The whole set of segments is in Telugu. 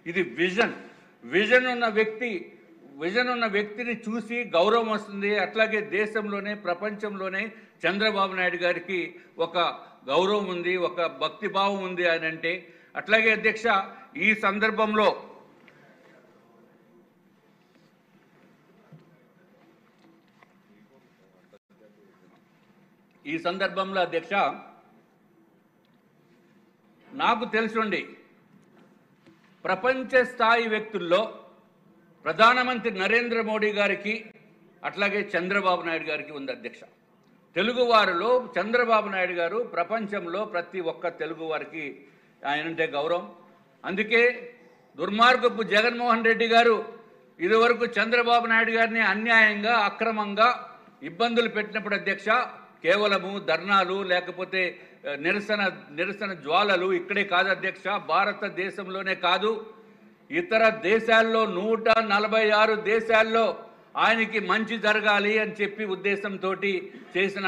ఇది విజన్ ఉన్న వ్యక్తిని చూసి గౌరవం వస్తుంది. అట్లాగే దేశంలోనే ప్రపంచంలోనే చంద్రబాబు నాయుడు గారికి ఒక గౌరవం ఉంది, ఒక భక్తిభావం ఉంది అని అంటే. అట్లాగే అధ్యక్ష, ఈ సందర్భంలో అధ్యక్ష నాకు తెలుసుండి ప్రపంచ స్థాయి వ్యక్తుల్లో ప్రధానమంత్రి నరేంద్ర మోడీ గారికి అట్లాగే చంద్రబాబు నాయుడు గారికి ఉంది అధ్యక్ష. తెలుగువారిలో చంద్రబాబు నాయుడు గారు ప్రపంచంలో ప్రతి ఒక్క తెలుగు వారికి ఆయనంటే గౌరవం. అందుకే దుర్మార్గపు జగన్మోహన్ రెడ్డి గారు ఇదివరకు చంద్రబాబు నాయుడు గారిని అన్యాయంగా అక్రమంగా ఇబ్బందులు పెట్టినప్పుడు అధ్యక్ష కేవలము ధర్నాలు లేకపోతే నిరసన జ్వాలలు ఇక్కడే కాదు అధ్యక్ష, భారతదేశంలోనే కాదు ఇతర దేశాల్లో 146 దేశాల్లో ఆయనకి మంచి జరగాలి అని చెప్పి ఉద్దేశంతో చేసిన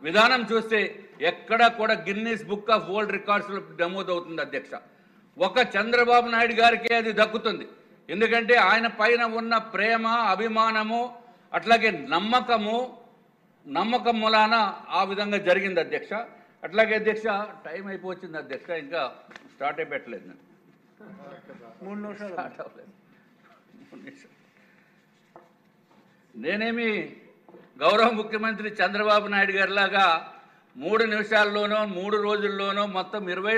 విధానం చూస్తే ఎక్కడ కూడా గిన్నీస్ బుక్ ఆఫ్ వరల్డ్ రికార్డ్స్లో నమోదవుతుంది అధ్యక్ష. ఒక చంద్రబాబు నాయుడు గారికి అది దక్కుతుంది. ఎందుకంటే ఆయన పైన ఉన్న ప్రేమ, అభిమానము అట్లాగే నమ్మకం మూలాన ఆ విధంగా జరిగింది అధ్యక్ష. అట్లాగే అధ్యక్ష టైం అయిపోతుంది అధ్యక్ష, ఇంకా స్టార్ట్ అయిపెట్టలేదు నేను. 3 నిమిషాలు స్టార్ట్ అవ్వలేదు. నేనేమి గౌరవ ముఖ్యమంత్రి చంద్రబాబు నాయుడు గారిలాగా 3 నిమిషాల్లోనో 3 రోజుల్లోనో మొత్తం 20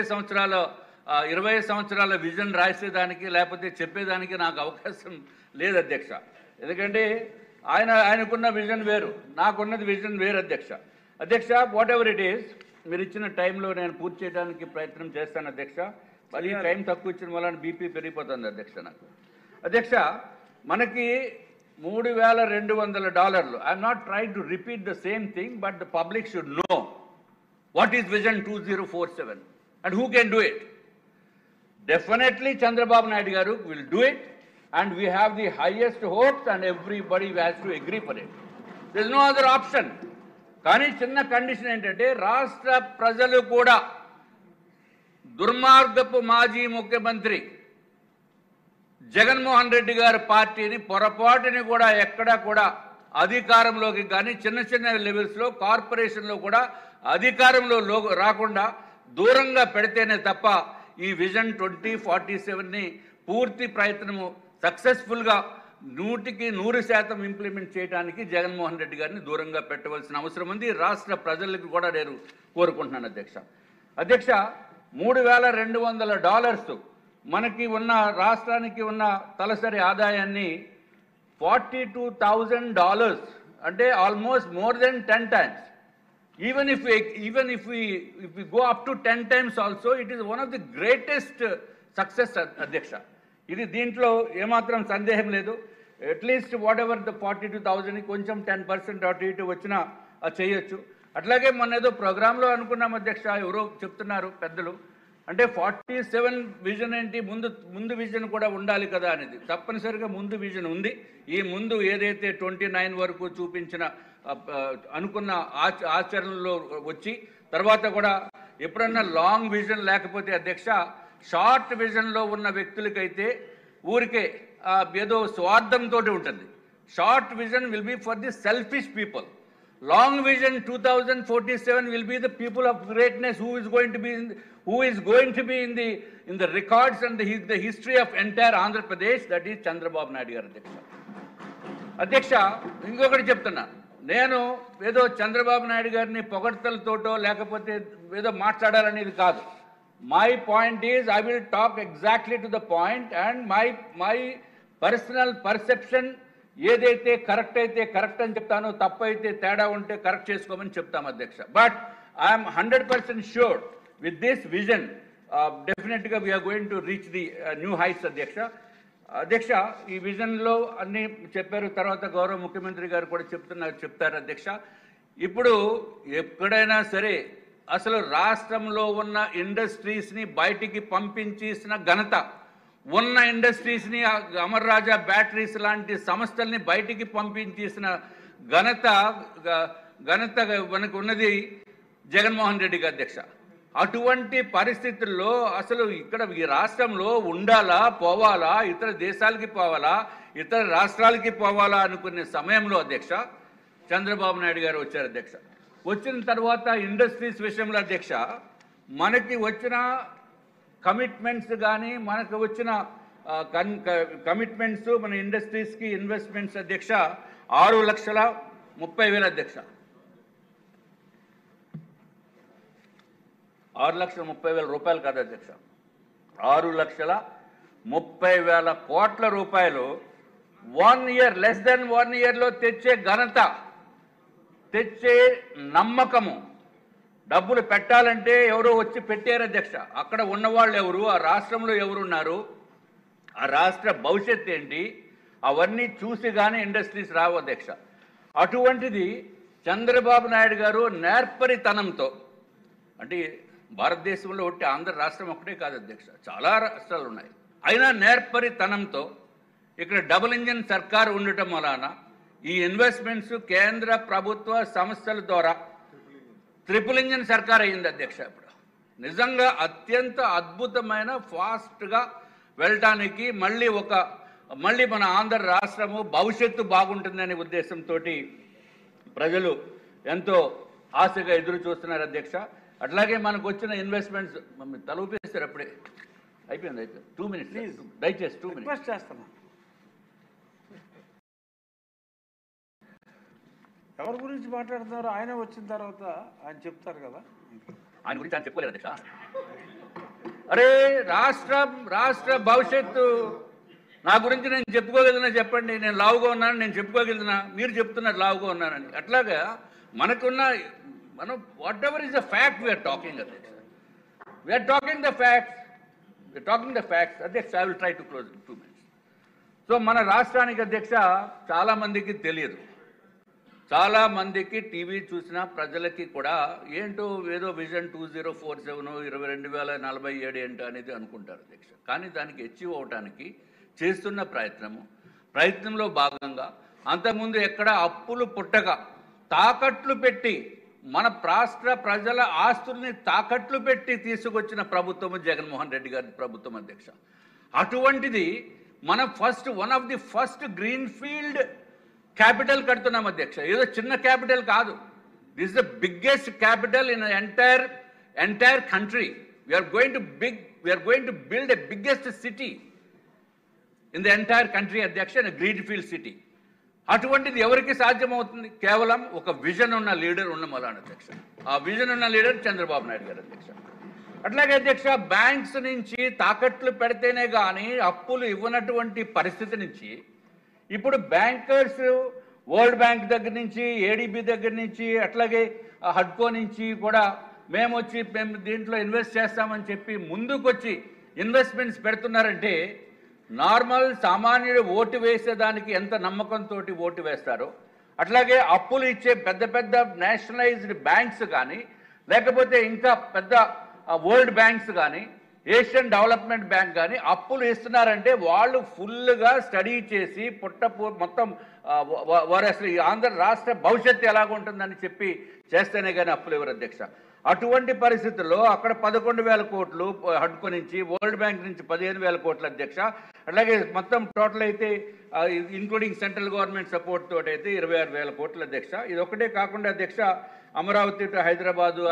సంవత్సరాల విజన్ రాసేదానికి లేకపోతే చెప్పేదానికి నాకు అవకాశం లేదు అధ్యక్ష. ఎందుకంటే ఆయనకున్న విజన్ వేరు, నాకున్నది విజన్ వేరు అధ్యక్ష. వాట్ ఎవర్ ఇట్ ఈస్, మీరు ఇచ్చిన టైంలో నేను పూర్తి చేయడానికి ప్రయత్నం చేస్తాను అధ్యక్ష. మరి టైం తక్కువ ఇచ్చిన వల్ల బీపీ పెరిగిపోతుంది అధ్యక్ష నాకు. అధ్యక్ష మనకి $3,200. I'm not trying to repeat the same thing, but the public should know what is vision 2047 and who can do it. Definitely Chandrababu Naidu garu will do it, and we have the highest hopes and everybody has to agree for it. There is no other option. కానీ చిన్న కండిషన్ ఏంటంటే రాష్ట్ర ప్రజలు కూడా దుర్మార్గపు మాజీ ముఖ్యమంత్రి జగన్మోహన్ రెడ్డి గారి పార్టీని పొరపాటుని కూడా ఎక్కడా కూడా అధికారంలోకి కానీ చిన్న లెవెల్స్లో కార్పొరేషన్లో కూడా అధికారంలో రాకుండా దూరంగా పెడితేనే తప్ప ఈ విజన్ 2047ని పూర్తి ప్రయత్నము సక్సెస్ఫుల్గా 100% ఇంప్లిమెంట్ చేయడానికి జగన్మోహన్ రెడ్డి గారిని దూరంగా పెట్టవలసిన అవసరం ఉంది. రాష్ట్ర ప్రజలకు కూడా నేను కోరుకుంటున్నాను అధ్యక్ష. $3,200 మనకి ఉన్న రాష్ట్రానికి ఉన్న తలసరి ఆదాయాన్ని $42,000 అంటే almost more than 10 times. Even if we go up to 10 times also, it is one of the greatest success అధ్యక్ష. ఇది దీంట్లో ఏమాత్రం సందేహం లేదు. అట్లీస్ట్ వాట్ ఎవర్ ద 42,000 కొంచెం 10% అటు ఇటు వచ్చినా చేయొచ్చు. అట్లాగే మొన్న ఏదో ప్రోగ్రాంలో అనుకున్నాం అధ్యక్ష, ఎవరో చెప్తున్నారు పెద్దలు, అంటే 47 విజన్ ఏంటి, ముందు విజన్ కూడా ఉండాలి కదా అనేది. తప్పనిసరిగా ముందు విజన్ ఉంది. ఈ ముందు ఏదైతే 29 వరకు చూపించిన అనుకున్న ఆచరణలో వచ్చి తర్వాత కూడా ఎప్పుడన్నా లాంగ్ విజన్ లేకపోతే అధ్యక్ష షార్ట్ విజన్లో ఉన్న వ్యక్తులకైతే ఊరికే ఏదో స్వార్థంతో ఉంటుంది. Short vision will be for the selfish people. Long vision 2047 will be the people of greatness who is going to be in the records and the history of entire Andhra Pradesh. That is Chandrababu Naidu garu అధ్యక్ష. ఇంకొకటి చెప్తున్నా, నేను ఏదో చంద్రబాబు నాయుడు గారిని పొగడ్తలతోటో లేకపోతే ఏదో మాట్లాడాలనేది కాదు. My point is I will talk exactly to the point and my personal perception ఏదైతే కరెక్ట్ అయితే కరెక్ట్ అని చెప్తాను, తప్పు అయితే తేడా ఉంటే కరెక్ట్ చేసుకోమని చెప్తాం అధ్యక్ష. But I'm 100% sure with this vision డెఫినెట్గా we are going to reach the new heights అధ్యక్ష. ఈ విజన్లో అన్నీ చెప్పారు, తర్వాత గౌరవ ముఖ్యమంత్రి గారు కూడా చెప్తారు అధ్యక్ష. ఇప్పుడు ఎక్కడైనా సరే అసలు రాష్ట్రంలో ఉన్న ఇండస్ట్రీస్ని బయటికి పంపించేసిన ఘనత, ఉన్న ఇండస్ట్రీస్ని అమర్ రాజా బ్యాటరీస్ లాంటి సంస్థల్ని బయటికి పంపించేసిన ఘనత మనకు ఉన్నది జగన్మోహన్ రెడ్డికి అధ్యక్ష. అటువంటి పరిస్థితుల్లో అసలు ఇక్కడ ఈ రాష్ట్రంలో ఉండాలా, పోవాలా, ఇతర దేశాలకి పోవాలా, ఇతర రాష్ట్రాలకి పోవాలా అనుకునే సమయంలో అధ్యక్ష చంద్రబాబు నాయుడు గారు వచ్చారు అధ్యక్ష. వచ్చిన తర్వాత ఇండస్ట్రీస్ విషయంలో అధ్యక్ష మనకి వచ్చిన కమిట్మెంట్స్ కానీ మనకు వచ్చిన కమిట్మెంట్స్ మన ఇండస్ట్రీస్కి ఇన్వెస్ట్మెంట్స్ అధ్యక్ష 6,30,000 అధ్యక్ష. 6,30,000 రూపాయలు కాదు అధ్యక్ష, 6,30,000 కోట్ల రూపాయలు 1 ఇయర్, లెస్ దెన్ 1 ఇయర్లో తెచ్చే ఘనత, తెచ్చే నమ్మకము. డబ్బులు పెట్టాలంటే ఎవరో వచ్చి పెట్టారు అధ్యక్ష. అక్కడ ఉన్నవాళ్ళు ఎవరు, ఆ రాష్ట్రంలో ఎవరున్నారు, ఆ రాష్ట్ర భవిష్యత్ ఏంటి, అవన్నీ చూసి కానీ ఇండస్ట్రీస్ రావు అధ్యక్ష. అటువంటిది చంద్రబాబు నాయుడు గారు నేర్పరితనంతో, అంటే భారతదేశంలో ఒకటి ఆంధ్ర రాష్ట్రం ఒకటే కాదు అధ్యక్ష, చాలా రాష్ట్రాలు ఉన్నాయి, అయినా నేర్పరితనంతో ఇక్కడ డబుల్ ఇంజిన్ సర్కార్ ఉండటం వలన ఈ ఇన్వెస్ట్మెంట్స్ కేంద్ర ప్రభుత్వ సంస్థల ద్వారా ట్రిపుల్ ఇంజిన్ సర్కార్ అయ్యింది అధ్యక్ష. ఇప్పుడు నిజంగా అత్యంత అద్భుతమైన ఫాస్ట్గా వెళ్ళటానికి మళ్ళీ మన ఆంధ్ర రాష్ట్రము భవిష్యత్తు బాగుంటుందనే ఉద్దేశంతో ప్రజలు ఎంతో ఆశగా ఎదురు చూస్తున్నారు అధ్యక్ష. అట్లాగే మనకు వచ్చిన ఇన్వెస్ట్మెంట్స్ తలూపేస్తారు అప్పుడే అయిపోయింది. 2 minutes ప్లీజ్, దయచేసి 2 minutes చేస్తాను. ఎవరి గురించి మాట్లాడుతున్నారు ఆయన వచ్చిన తర్వాత ఆయన చెప్తారు కదా. ఆయన గురించి ఆయన చెప్పుకోలేదు అధ్యక్ష. అరే రాష్ట్ర భవిష్యత్తు నా గురించి నేను చెప్పుకోగలిగినా చెప్పండి. నేను లావుగా ఉన్నాను, నేను చెప్పుకోగలిగినా, మీరు చెప్తున్నారు లావుగా ఉన్నానని. అట్లాగా మనం whatever is the fact we're talking అధ్యక్ష, వీఆర్ టాకింగ్ ద ఫ్యాక్ట్స్ అధ్యక్ష. I will try to close 2 minutes. So మన రాష్ట్రానికి అధ్యక్ష చాలా మందికి తెలియదు, చాలా మందికి టీవీ చూసిన ప్రజలకి కూడా ఏంటో ఏదో విజన్ 2047 22,047 ఏంటో అనేది అనుకుంటారు అధ్యక్ష. కానీ దానికి అచీవ్ అవడానికి చేస్తున్న ప్రయత్నంలో భాగంగా అంతకుముందు ఎక్కడ అప్పులు పుట్టక తాకట్లు పెట్టి మన రాష్ట్ర ప్రజల ఆస్తుల్ని తాకట్లు పెట్టి తీసుకొచ్చిన ప్రభుత్వము జగన్మోహన్ రెడ్డి గారి ప్రభుత్వం అధ్యక్ష. అటువంటిది మనం one of the first green field capital కడుతున్నాం అధ్యక్ష. ఏదో చిన్న క్యాపిటల్ కాదు, this is the biggest capital in entire country. We're going to build a biggest city in the entire country అధ్యక్ష, ఇన్ గ్రీన్ ఫీల్డ్ సిటీ. అటువంటిది ఎవరికి సాధ్యమవుతుంది? కేవలం ఒక విజన్ ఉన్న లీడర్ ఉన్న మలాన్ అధ్యక్ష. ఆ విజన్ ఉన్న లీడర్ చంద్రబాబు నాయుడు గారు అధ్యక్ష. అట్లాగే అధ్యక్ష బ్యాంక్స్ నుంచి తాకట్లు పెడితేనే కానీ అప్పులు ఇవ్వనటువంటి పరిస్థితి నుంచి ఇప్పుడు బ్యాంకర్స్ వరల్డ్ బ్యాంక్ దగ్గర నుంచి, ఏడీబీ దగ్గర నుంచి, అట్లాగే హడ్కో నుంచి కూడా మేము దీంట్లో ఇన్వెస్ట్ చేస్తామని చెప్పి ముందుకొచ్చి ఇన్వెస్ట్మెంట్స్ పెడుతున్నారంటే నార్మల్ సామాన్యుడు ఓటు వేసేదానికి ఎంత నమ్మకంతో ఓటు వేస్తారో అట్లాగే అప్పులు ఇచ్చే పెద్ద నేషనలైజ్డ్ బ్యాంక్స్ కానీ లేకపోతే ఇంకా పెద్ద వరల్డ్ బ్యాంక్స్ కానీ ఏషియన్ డెవలప్మెంట్ బ్యాంక్ కానీ అప్పులు ఇస్తున్నారంటే వాళ్ళు ఫుల్గా స్టడీ చేసి మొత్తం వారు అసలు ఈ ఆంధ్ర రాష్ట్ర భవిష్యత్తు ఎలాగుంటుందని చెప్పి చేస్తేనే కానీ అప్పులు ఇవ్వరు అధ్యక్ష. అటువంటి పరిస్థితుల్లో అక్కడ 11,000 కోట్లు హడ్కో నుంచి, వరల్డ్ బ్యాంక్ నుంచి 15,000 కోట్ల అధ్యక్ష. అట్లాగే మొత్తం టోటల్ అయితే ఇంక్లూడింగ్ సెంట్రల్ గవర్నమెంట్ సపోర్ట్ తోటి అయితే 26,000 కోట్ల అధ్యక్ష. ఇది ఒకటే కాకుండా అధ్యక్ష అమరావతి టు హైదరాబాదు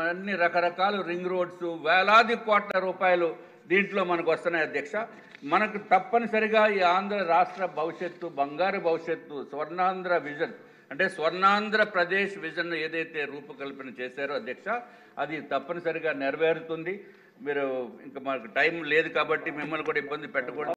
అన్ని రకరకాల రింగ్ రోడ్స్ వేలాది కోట్ల రూపాయలు దీంట్లో మనకు వస్తున్నాయి అధ్యక్ష. మనకు తప్పనిసరిగా ఈ ఆంధ్ర రాష్ట్ర భవిష్యత్తు, బంగారు భవిష్యత్తు, స్వర్ణాంధ్ర విజన్ అంటే స్వర్ణాంధ్రప్రదేశ్ విజన్ ఏదైతే రూపకల్పన చేశారో అధ్యక్ష అది తప్పనిసరిగా నెరవేరుతుంది. మీరు ఇంకా మనకు టైం లేదు కాబట్టి మిమ్మల్ని కూడా ఇబ్బంది పెట్టకూడదు.